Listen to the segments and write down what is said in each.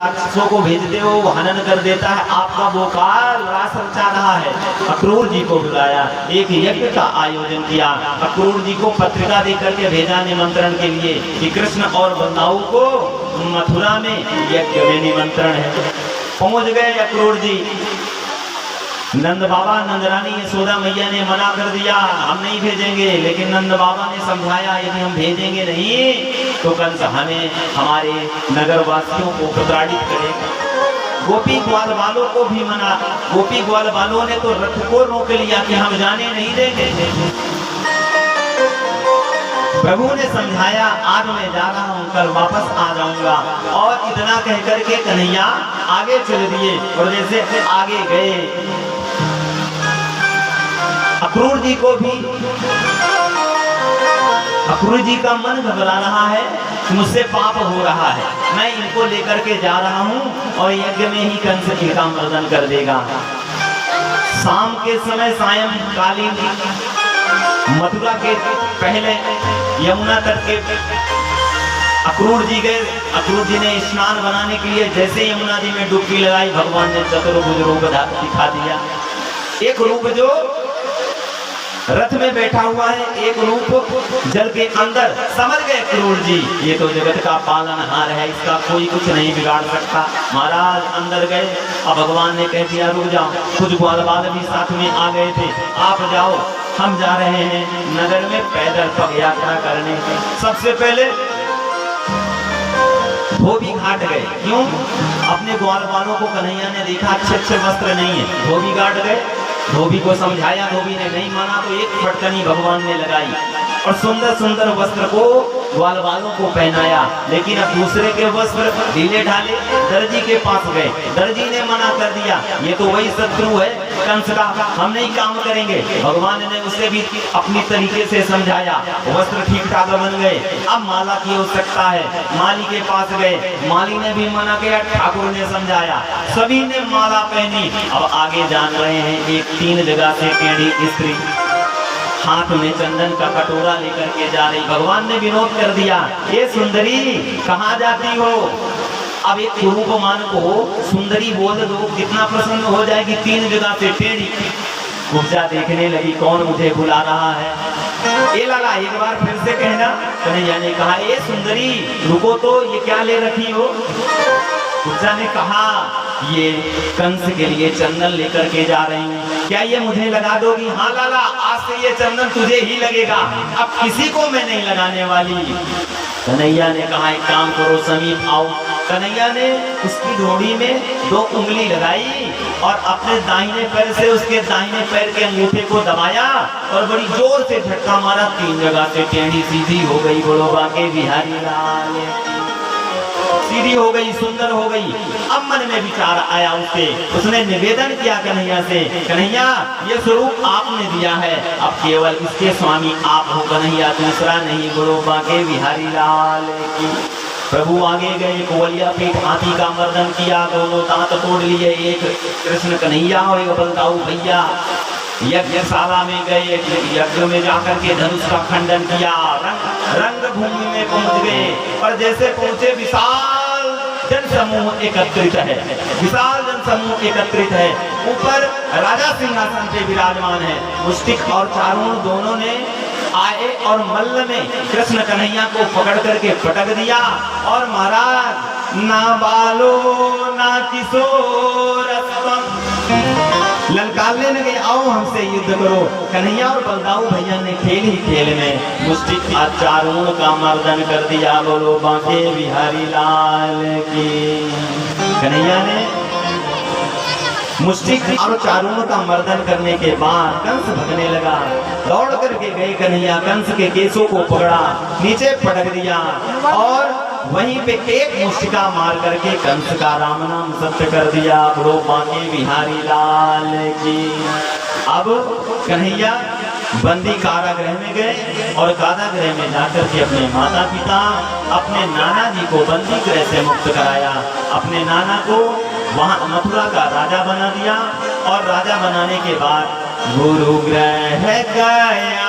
राक्षसों को भेजते हो वो हनन कर देता है। आपका वो काल रास रचा रहा है। अक्रूर जी को बुलाया, एक यज्ञ का आयोजन किया। अक्रूर जी को पत्रिका दे करके भेजा निमंत्रण के लिए कि कृष्ण और बलदाऊ को मथुरा में यज्ञ में निमंत्रण है। पहुंच गए अक्रूर जी। नंद बाबा नंद रानी यशोदा मैया ने मना कर दिया, हम नहीं भेजेंगे। लेकिन नंद बाबा ने समझाया, यदि हम भेजेंगे नहीं तो कंस हमें हमारे नगर वासियों को प्रताड़ित करेगा। गोपी ग्वाल वालों को भी मना, गोपी ग्वाल वालों ने तो रथ को रोक लिया कि हम जाने नहीं देंगे। प्रभु ने समझाया, आज मैं जा रहा हूँ, कल वापस आ जाऊंगा। और इतना कह करके कन्हैया आगे चल दिए। और जैसे आगे गए अक्रूर जी को भी, अक्रूर जी का मन घबरा रहा है, मुझसे पाप हो रहा है, मैं इनको लेकर के जा रहा हूँ और यज्ञ में ही कंस इनका मर्दन कर देगा। शाम के समय सायंकालीन मथुरा के पहले यमुना तट के अक्रूर जी गए। अक्रूर जी ने स्नान बनाने के लिए जैसे यमुना जी में डुबकी लगाई, भगवान ने चतुर्भुज रूप दिखा दिया। एक रूप जो रथ में बैठा हुआ है, एक रूप जल के अंदर। समझ गए अक्रूर जी, ये तो जगत का पालनहार है, इसका कोई कुछ नहीं बिगाड़ सकता। महाराज अंदर गए। अब भगवान ने कह दिया, रुक जाओ। कुछ ग्वाल बाल भी साथ में आ गए थे, आप जाओ, हम जा रहे हैं नगर में पैदल पग यात्रा करने। सबसे पहले धोबी घाट गए। क्यों? अपने ग्वाल बालों को कन्हैया ने देखा अच्छे अच्छे वस्त्र नहीं है, धोबी घाट गए। धोबी को समझाया, धोबी ने नहीं माना तो एक फटकनी भगवान ने लगाई और सुंदर सुंदर वस्त्र को ग्वाल वालों को पहनाया। लेकिन अब दूसरे के वस्त्र ढीले ढाले दर्जी के पास गए। दर्जी ने मना कर दिया, ये तो वही शत्रु है कंस का, हम नहीं काम करेंगे। भगवान ने उसे भी अपनी तरीके से समझाया, वस्त्र ठीक ठाक बन गए। अब माला की आवश्यकता है, माली के पास गए, माली ने भी मना किया, ठाकुर ने समझाया, सभी ने माला पहनी। अब आगे जान रहे हैं, एक 3 जगह से टेढ़ी स्त्री हाथ में चंदन का कटोरा लेकर के जा रही। भगवान ने विनोद कर दिया, ये सुंदरी कहाँ जाती हो? अब एक रूपमान को सुंदरी बोल दो, कितना प्रसन्न हो जाएगी। 3 जगह से टेढ़ी उपजा देखने लगी, कौन मुझे बुला रहा है? ये लाला एक बार फिर से कहना। कन्हैया ने कहा, ये सुंदरी रुको तो, ये क्या ले रखी हो? उपजा ने कहा, ये कंस के लिए चंदन लेकर के जा रही हूँ, क्या ये मुझे लगा दोगी? हाँ लाला, आज से ये चंदन तुझे ही लगेगा, अब किसी को मैं नहीं लगाने वाली। कन्हैया ने कहा, एक काम करो, समीप आओ। कन्हैया ने उसकी डोरी में 2 उंगली लगाई और अपने दाहिने पैर से उसके दाहिने पैर के अंगूठे को दबाया और बड़ी जोर से झटका मारा। 3 जगह से टेढ़ी सीधी हो गई। बोलो बाके बिहारी लाल, सीधी हो गई, सुंदर हो गई। अब मन में विचार आया उसे, उसने निवेदन किया कन्हैया से, कन्हैया ये स्वरूप आपने दिया है, अब केवल इसके स्वामी आप हो कन्हैया, दूसरा नहीं। बोलो बाके बिहारी लाल की। प्रभु आगे गए, कोवलिया पीठ हाथी का मर्दन किया, दोनों दांत तोड़ लिए, एक कृष्ण कन्हैया और एक बलदाऊ भैया। यज्ञशाला में गए, यज्ञ में जाकर के धनुष का खंडन किया। रंग भूमि में पहुंच गए और जैसे पहुंचे विशाल जन समूह एकत्रित है, विशाल जन समूह एकत्रित है। ऊपर राजा सिंहासन पे विराजमान है। मुष्टिक और चारों दोनों ने आए और मल्ल में कृष्ण कन्हैया को पकड़ करके पटक दिया और महाराज ना बालो ना किशोर ललकारने लगे, आओ हमसे युद्ध करो। कन्हैया और बलदाऊ भैया ने खेल ही खेल में मुष्टिक चारों का मर्दन कर दिया। बोलो बाके बिहारी लाल की। कन्हैया ने मुष्टिक और चारों का मर्दन करने के बाद कंस भगने लगा। दौड़ करके गए कन्हैया, कंस के केसों को पकड़ा, नीचे पटक दिया और वहीं पे एक मुष्टिका मार करके कंस का राम नाम सत्य कर दिया। बोलो बाके बिहारी लाल की। अब कन्हैया बंदी कारागृह में गए और कारागृह में जाकर के अपने माता पिता, अपने नाना जी को बंदी गृह से मुक्त कराया। अपने नाना को वहां मथुरा का राजा बना दिया और राजा बनाने के बाद गुरु ग्रह गया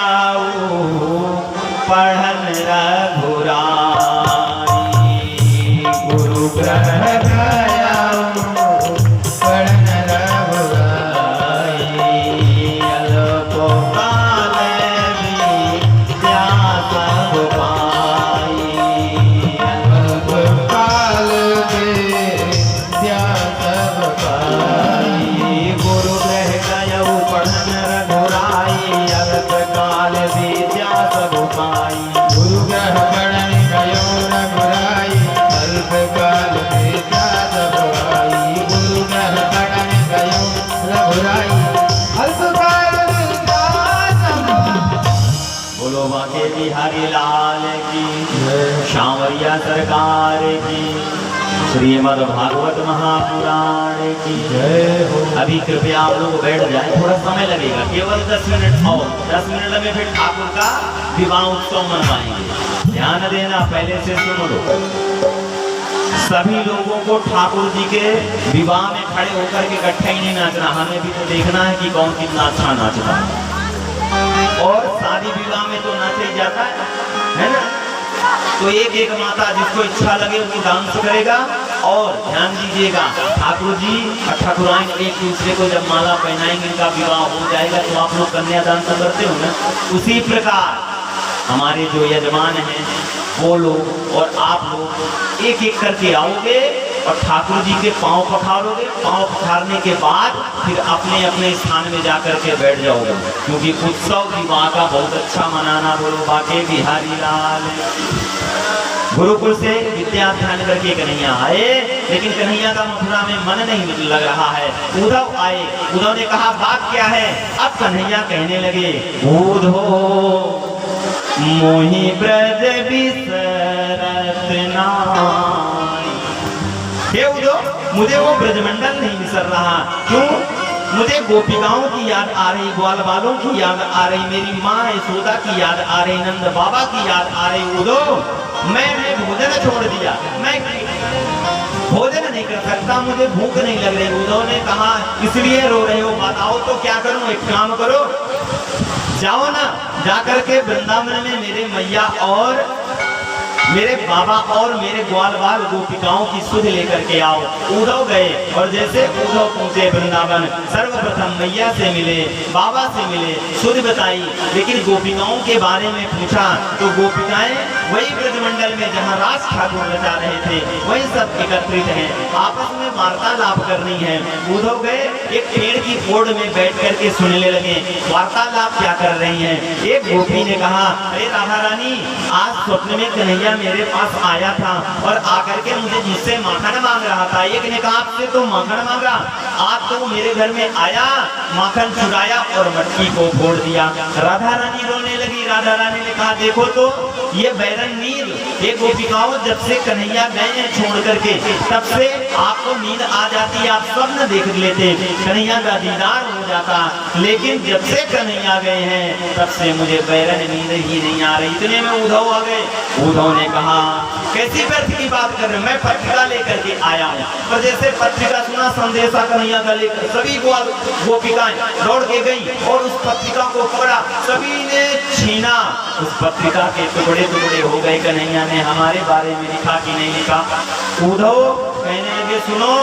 पढ़न रघुराई, गुरु ग्रह बिहारी लाल की, सांवरिया सरकार की, श्रीमद् भागवत महापुराण की जय हो। अभी कृपया आप लोग बैठ जाएं, थोड़ा समय लगेगा, केवल 10 मिनट और 10 मिनट में फिर ठाकुर का विवाह उत्सव मनवाएंगे। ध्यान देना, पहले से सुन लो। सभी लोगों को ठाकुर जी के विवाह में खड़े होकर के इकट्ठा ही नहीं नाचना, हमें भी तो देखना है कि कौन कितना अच्छा नाचता है। और शादी विवाह में तो नाचा ही जाता है ना। तो एक एक माता जिसको इच्छा लगे वो डांस करेगा। और ध्यान दीजिएगा, ठाकुर जी और ठाकुराइन एक दूसरे को जब माला पहनाएंगे, इनका विवाह हो जाएगा, तो आप लोग कन्यादान तो करते हो ना, उसी प्रकार हमारे जो यजमान हैं वो लोग और आप लोग एक एक करके आओगे और ठाकुर जी के पांव पखारोगे। पांव पखारने के बाद फिर अपने अपने स्थान में जाकर के बैठ जाओगे, क्योंकि उत्सव विवाह का बहुत अच्छा मनाना। बोलो बाके बिहारी लाल। गुरुकुल से विद्या अध्ययन करके कन्हैया आए, लेकिन कन्हैया का मथुरा में मन नहीं लग रहा है। उद्धव आए, उद्धव ने कहा बात क्या है। अब कन्हैया कहने लगे, उद्धव मोहि ब्रज बिसरत नाई। हे उद्धव, मुझे वो ब्रजमंडल नहीं बिसर रहा। क्यों? मुझे गोपिकाओं की याद आ रही, ग्वाल बालों की याद आ रही, मेरी माँ यशोदा की याद आ रही, नंद बाबा की याद आ रही। उद्धव, मैंने भोजन छोड़ दिया, मैं भोजन नहीं कर सकता, मुझे भूख नहीं लग रही। उद्धव ने कहा इसलिए रो रहे हो, बताओ तो क्या करूं। एक काम करो, जाओ ना, जाकर के वृंदावन में मेरे मैया और मेरे बाबा और मेरे ग्वाल बाल गोपिकाओं की सुध लेकर के आओ। उद्धव गए और जैसे उद्धव पहुंचे वृंदावन, सर्वप्रथम मैया से मिले, बाबा से मिले, सुध बताई, लेकिन गोपिकाओं के बारे में पूछा तो गोपिकाएं वही ब्रजमंडल में जहाँ रास ठाकुर रचा रहे थे वही सब एकत्रित हैं, आपस में वार्तालाप करनी है। उद्धव गए, एक पेड़ की फोड़ में बैठ करके सुनने लगे, वार्तालाप क्या कर रही हैं। एक गोपी ने कहा, अरे राधा रानी, आज स्वप्न में कन्हैया मेरे पास आया था और आकर के मुझसे माखन मांग रहा था। एक ने कहा आपसे तो माखन मांगा, आज तो मेरे घर में आया, माखन चुराया और मटकी को फोड़ दिया। राधा रानी रोने लगी। राधा रानी ने कहा देखो तो ये बैरन नींद, ये गोपिकाओं जब से कन्हैया गए हैं छोड़ करके, तब से आपको नींद आ जाती, आप स्वप्न देख लेते, कन्हैया का दीदार हो जाता, लेकिन जब से कन्हैया गए हैं तब से मुझे बैरन नींद ही नहीं आ रही। इतने में उद्धव आ गए। उद्धव ने कहा कैसी व्यर्थ की बात कर रहे हो, मैं पत्रिका लेकर के आया हूँ। और जैसे पत्रिका सुना, संदेशा कन्हैया का लेकर सभी गोपिकाएं दौड़ के गई और उस पत्रिका को पढ़ा, सभी ने छीना। उस पत्रिका के टुकड़े टुकड़े हो गए। कन्हैया ने हमारे बारे में लिखा कि नहीं लिखा। उद्धव कहने लगे सुनो,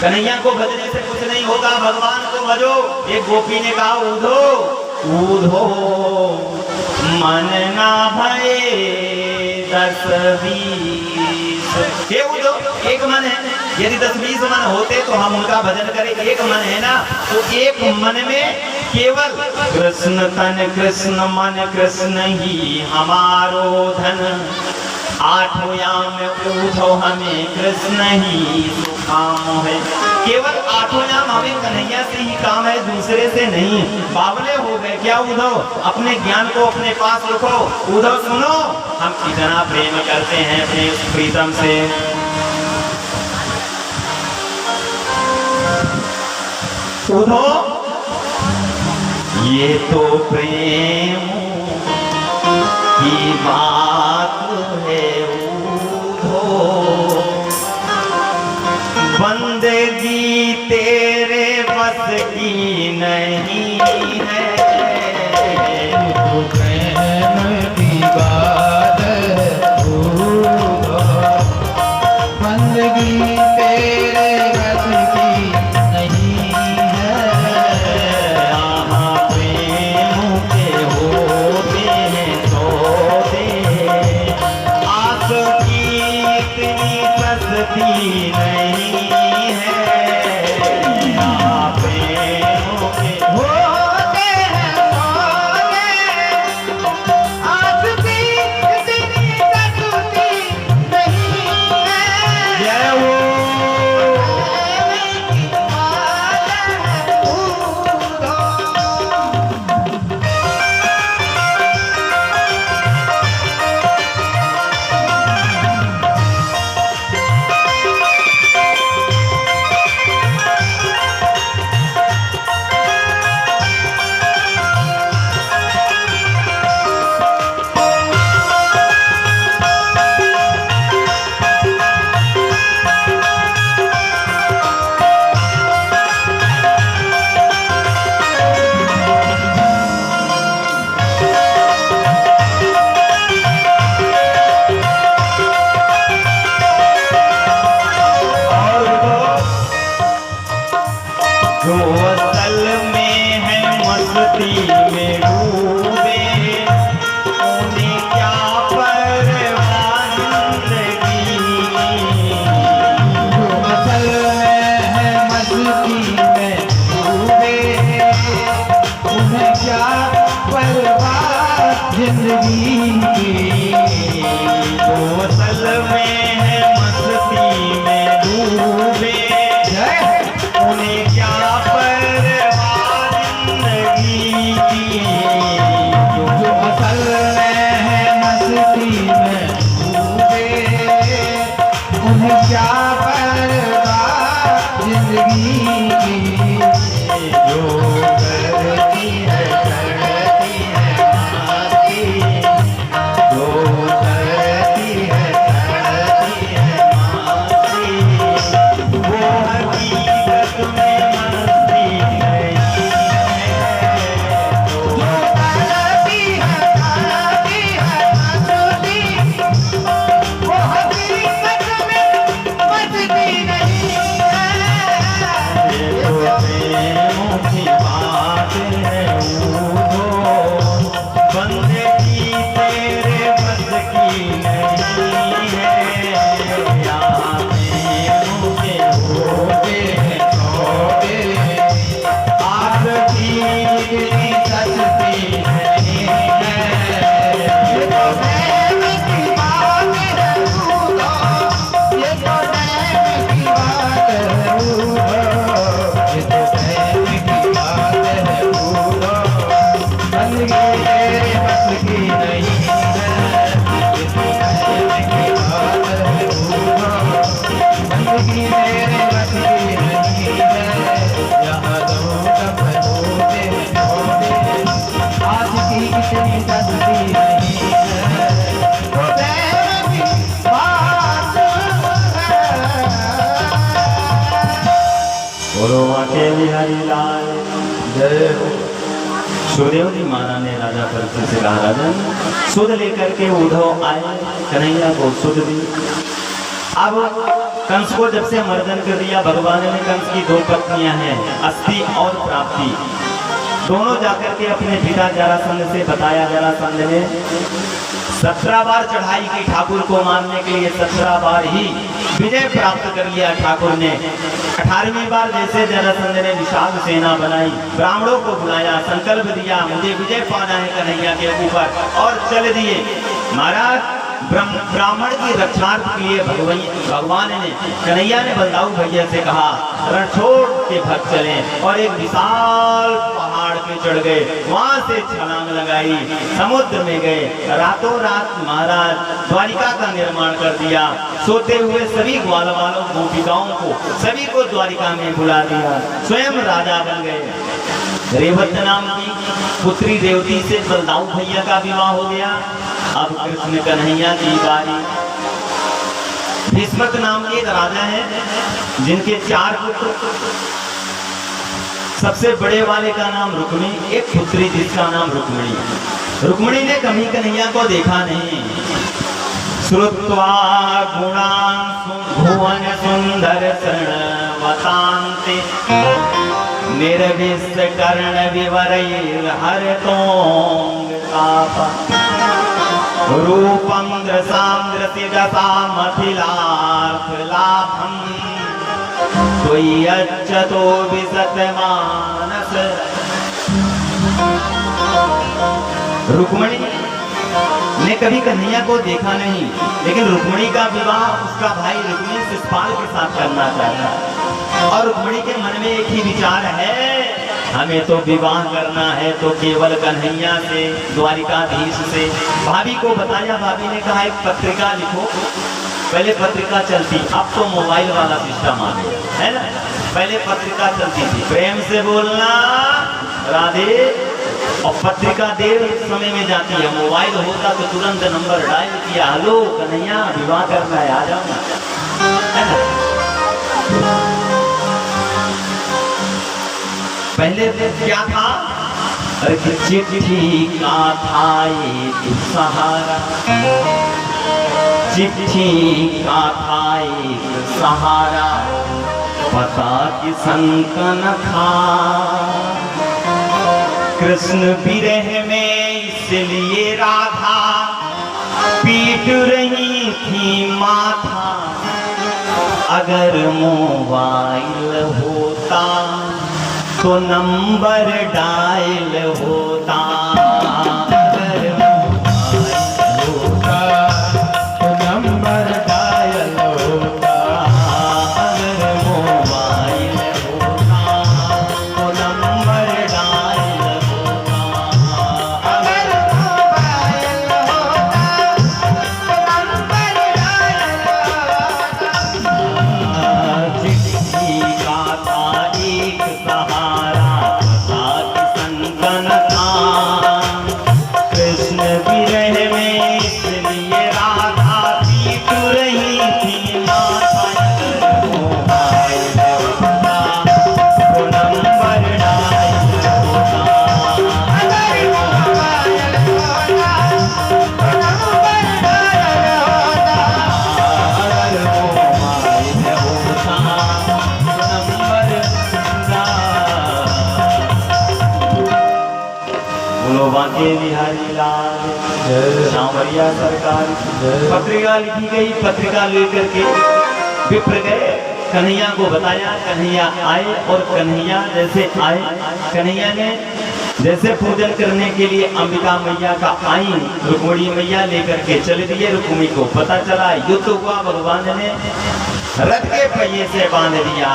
कन्हैया को भजने से कुछ नहीं होगा, भगवान को भजो। एक गोपी ने कहा उद्धव मन ना भये 10-20। हे उद्धव, एक मन है, यदि 10-20 मन होते तो हम उनका भजन करें। एक मन है ना, तो एक मन में केवल कृष्ण तन कृष्ण मन कृष्ण ही हमारो धन, आठों याम उद्धव हमें कृष्ण ही सुखाम है। केवल आठों याम हमें कन्हैया से ही काम है, दूसरे से नहीं। बावले हो गए क्या उद्धव? अपने ज्ञान को अपने पास रखो। उद्धव सुनो, हम कितना प्रेम करते हैं अपने प्रीतम से। उद्धव ये तो प्रेम की बात है उद्धव, बंदगी तेरे बस की नहीं है। तो प्रेम की बात है उद्धव, बंदगी तेरे बस की नहीं है। प्रेम के होते हैं सौदे, आस की इतनी सस्ती नहीं है। प्रेम के होते हैं सौदे, आस की इतनी सस्ती नहीं है। जय हो बोलो वाके बिहारी लाल जय हो। सुखदेव जी महाराज ने राजा परीक्षित से कहा, राजन सुध लेकर के उद्धव आए, कन्हैया को सुध दी। अब कंस को जब से मर्दन कर दिया, भगवान ने कंस की 2 पत्नियां हैं, अस्ति और प्राप्ति, दोनों जाकर के अपने पिता जरासंध से बताया। जरासंध ने 17 बार चढ़ाई की ठाकुर को मारने के लिए, 17 बार ही विजय प्राप्त कर लिया ठाकुर ने। 18वीं बार जैसे जरासंध ने विशाल सेना बनाई, ब्राह्मणों को बुलाया, संकल्प दिया मुझे विजय पाना है कन्हैया के ऊपर, और चल दिए। महाराज ब्राह्मण की रक्षार्थ के लिए भगवान ने, कन्हैया ने बलदाऊ भैया से कहा रण छोड़ के भाग चले, और एक विशाल पहाड़ पे चढ़ गए, वहां से छलांग लगाई, समुद्र में गए। रातों रात महाराज द्वारिका का निर्माण कर दिया। सोते हुए सभी ग्वाल वालों गोपिकाओं को, सभी को द्वारिका में बुला दिया, स्वयं राजा बन गए। रेवत नाम की पुत्री रेवती से बलदाऊ भैया का विवाह हो गया। अब कृष्ण कन्हैया की बारी। भीष्मक नाम के एक राजा है, जिनके 4 पुत्र, सबसे बड़े वाले का नाम रुक्मिणी, एक पुत्री जिसका नाम रुक्मिणी। रुक्मिणी ने कभी कन्हैया को देखा नहीं। श्रुत्वा गुणान् भुवन सुंदर शरणवतान्ते, निर्विष्ट कर्ण विवरैर् हरतोऽङ्गतापा, रूपं दृशां दृशिदशामखिलार्थलाभं, त्वय्यच्युतो विशतमानस। रुक्मिणी ने कभी कन्हैया को देखा नहीं, लेकिन रुक्मिणी का विवाह उसका भाई रुक्मिणी शिशुपाल के साथ करना चाहता है। और रुक्मिणी के मन में एक ही विचार है, हमें तो विवाह करना है तो केवल कन्हैया से, द्वारिकाधीश से। भाभी को बताया, भाभी ने कहा एक पत्रिका लिखो। पहले पत्रिका चलती, अब तो मोबाइल वाला सिस्टम आ गया है ना। पहले पत्रिका चलती थी, प्रेम से बोलना राधे, और पत्रिका देर समय में जाती है। मोबाइल होता तो तुरंत नंबर डायल किया, हेलो कन्हैया विवाह करना है, आ जाओ ना, है ना। पहले क्या था, चिट्ठी का था एक सहारा, चिट्ठी का था एक सहारा, पता कि संकन था कृष्ण विरह में, इसलिए राधा पीट रही थी माथा। अगर मोबाइल होता तो नंबर डायल होता, अगर मोबाइल होता तो नंबर डायल होता, अगर मोबाइल होता तो नंबर डायल होता, अगर मोबाइल होता तो नंबर डायल होता। चिट्ठी का था एक सहारा, कृष्ण विरह में, इसलिए राधा पीट रही थी माथा। अगर मोबाइल होता तो नंबर डायल होता, अगर मोबाइल होता तो नंबर डायल होता, अगर मोबाइल होता तो नंबर बोलो बांके बिहारी लाल सांवरिया सरकार। पत्रिका लिखी गई, पत्रिका लेकर के विप्र गए, कन्हैया को बताया। कन्हैया आए, और कन्हैया जैसे आए, कन्हैया ने जैसे पूजन करने के लिए अंबिका मैया का आई, रुक्मिणी मैया लेकर के चले दिए। रुक्मिणी को पता चला युद्ध हुआ, भगवान ने रथ के पहिए से बांध दिया।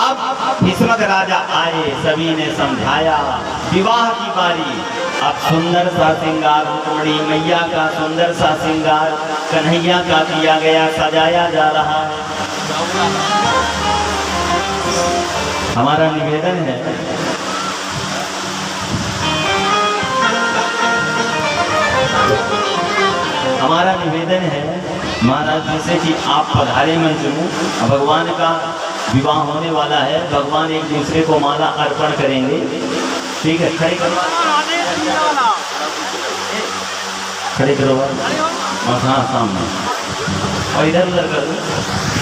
अब भीष्मक राजा आए, सभी ने समझाया, विवाह की बारी। अब सुंदर सा श्रृंगार, रुक्मिणी मैया का सुंदर सा श्रृंगार कन्हैया का किया गया, सजाया जा रहा है। हमारा निवेदन है, हमारा निवेदन है महाराज, जैसे कि आप पधारे मंच में, भगवान का विवाह होने वाला है, भगवान एक दूसरे को माला अर्पण करेंगे। ठीक है, खड़े करो, खड़े करो, हाँ सामने, और इधर उधर कर दो।